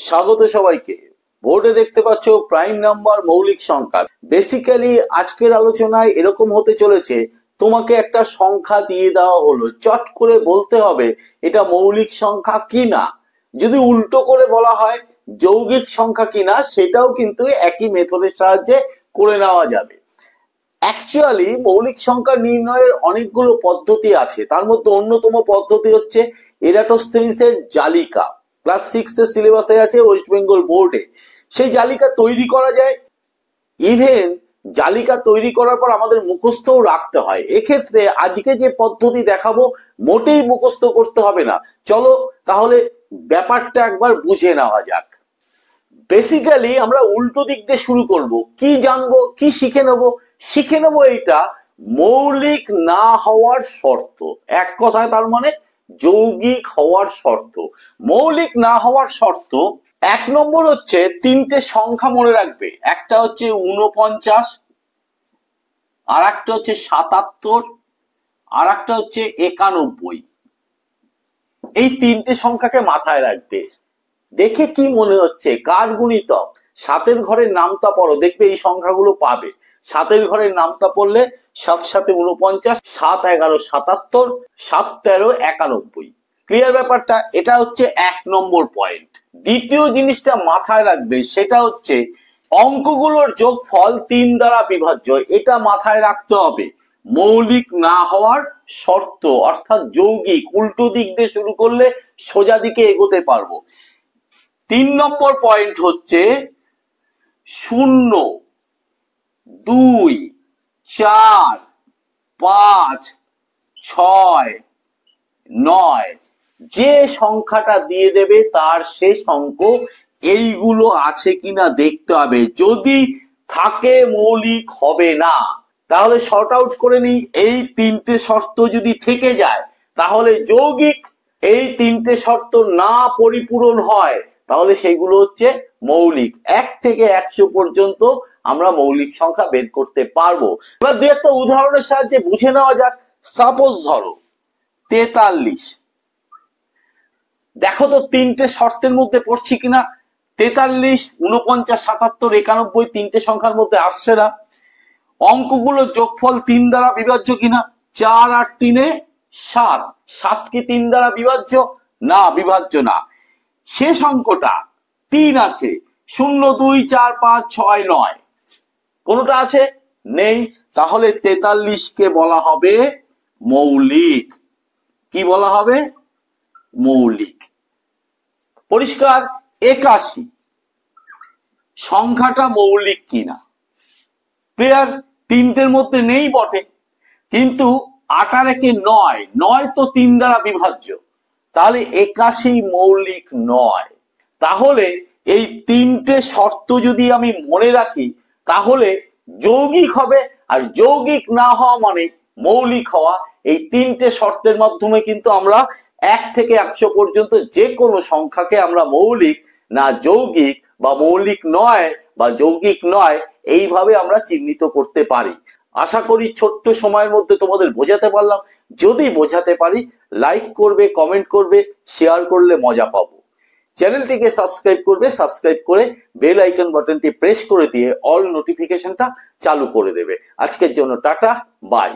স্বাগত সবাইকে। বোর্ডে দেখতে পাচ্ছ প্রাইম নাম্বার মৌলিক সংখ্যা। বেসিক্যালি আজকের আলোচনায় এরকম হতে চলেছে, তোমাকে একটা সংখ্যা দিয়ে দেওয়া হলো, চট করে বলতে হবে এটা মৌলিক সংখ্যা কিনা। যদি উল্টো করে বলা হয় যৌগিক সংখ্যা কিনা, সেটাও কিন্তু একই মেথডের সাহায্যে করে নেওয়া যাবে। অ্যাকচুয়ালি মৌলিক সংখ্যা নির্ণয়ের অনেকগুলো পদ্ধতি আছে, তার মধ্যে অন্যতম পদ্ধতি হচ্ছে এরাটোস্থেনিসের জালিকা। ক্লাস 6 এর সিলেবাসে আছে, ওয়েস্ট বেঙ্গল বোর্ডে। সেই জালিকা তৈরি করা যায়, ইভেন জালিকা তৈরি করার পর আমাদের মুখস্থও রাখতে হয়। এক্ষেত্রে আজকে যে পদ্ধতি দেখাবো মোটেই মুখস্থ করতে হবে না। চলো তাহলে ব্যাপারটা একবার বুঝে নেওয়া যাক। বেসিক্যালি আমরা উল্টো দিক দিয়ে শুরু করব। কি জানবো, কি শিখে নেব এইটা মৌলিক না হওয়ার শর্ত। এক কথায় তার মানে যৌগিক হওয়ার শর্ত। মৌলিক না হওয়ার শর্ত এক নম্বর হচ্ছে তিনটে সংখ্যা মনে রাখবে। একটা হচ্ছে 49, আর একটা হচ্ছে 77, আর একটা হচ্ছে 91। এই তিনটে সংখ্যাকে মাথায় রাখবে। দেখে কি মনে হচ্ছে কার গুণিতক? 7-এর ঘরের নামতা পড়ো, দেখবে এই সংখ্যাগুলো পাবে। 7-এর ঘরের নামতা পড়লে 7 7 49, 7 11 77, 7 13 91। ক্লিয়ার ব্যাপারটা? এটা হচ্ছে এক নম্বর পয়েন্ট। দ্বিতীয় জিনিসটা মাথায় রাখবে, সেটা হচ্ছে অঙ্কগুলোর যোগফল 3 দ্বারা বিভাজ্য। এটা মাথায় রাখতে হবে মৌলিক না হওয়ার শর্ত, অর্থাৎ যৌগিক। উল্টো দিক দিয়ে শুরু করলে সোজা দিকে এগোতে পারবো। 3 নম্বর পয়েন্ট হচ্ছে 0, 2, 4, 5, 6, 9 যে সংখ্যাটা দিয়ে দেবে তার শেষ অঙ্ক এইগুলো আছে কিনা দেখতে হবে। যদি থাকে মৌলিক হবে না। তাহলে শর্ট আউট করে নিই, এই তিনটে শর্ত যদি থেকে যায় তাহলে যৌগিক। এই তিনটে শর্ত না পরিপূরণ হয় তাহলে সেইগুলো হচ্ছে মৌলিক। 1 থেকে 100 পর্যন্ত আমরা মৌলিক সংখ্যা বের করতে পারবো। এবার দুই একটা উদাহরণের সাহায্যে বুঝে নেওয়া যাক। সাপোজ ধরো 43। দেখো তো তিনটে শর্তের মধ্যে পড়ছি কিনা। 43, 49, 77, 91 তিনটে সংখ্যার মধ্যে আসছে না। অঙ্কগুলো যোগফল 3 দ্বারা বিভাজ্য কিনা। 4 আর 3 7। 7 কি 3 দ্বারা বিভাজ্য? না, বিভাজ্য না। শেষ অঙ্কটা 3 আছে। 0, 2, 4, 5, 6, 9 কোনটা আছে? নেই। তাহলে 43 কে বলা হবে মৌলিক। কি বলা হবে? মৌলিক। পরিষ্কার? 81 সংখ্যাটা মৌলিক কিনা। ক্লিয়ার? তিনটের মধ্যে নেই বটে, কিন্তু 8 আর 1 9, 9 তো 3 দ্বারা বিভাজ্য। তাহলে 81 মৌলিক নয়। তাহলে এই তিনটে শর্ত যদি আমি মনে রাখি তাহলে যৌগিক হবে। আর যৌগিক না হওয়া মানে মৌলিক হওয়া। এই তিনটে শর্তের মাধ্যমে কিন্তু আমরা 1 থেকে 100 পর্যন্ত যে কোনো সংখ্যাকে আমরা মৌলিক না যৌগিক বা মৌলিক নয় বা যৌগিক নয় এইভাবে আমরা চিহ্নিত করতে পারি। আশা করি ছোট্ট সময়ের মধ্যে তোমাদের বোঝাতে পারলাম। যদি বোঝাতে পারি লাইক করবে, কমেন্ট করবে, শেয়ার করলে মজা পাবো। চ্যানেলটিকে সাবস্ক্রাইব করবে, সাবস্ক্রাইব করে বেল আইকন বাটনটি প্রেস করে দিয়ে অল নোটিফিকেশনটা চালু করে দেবে। আজকের জন্য টাটা, বাই।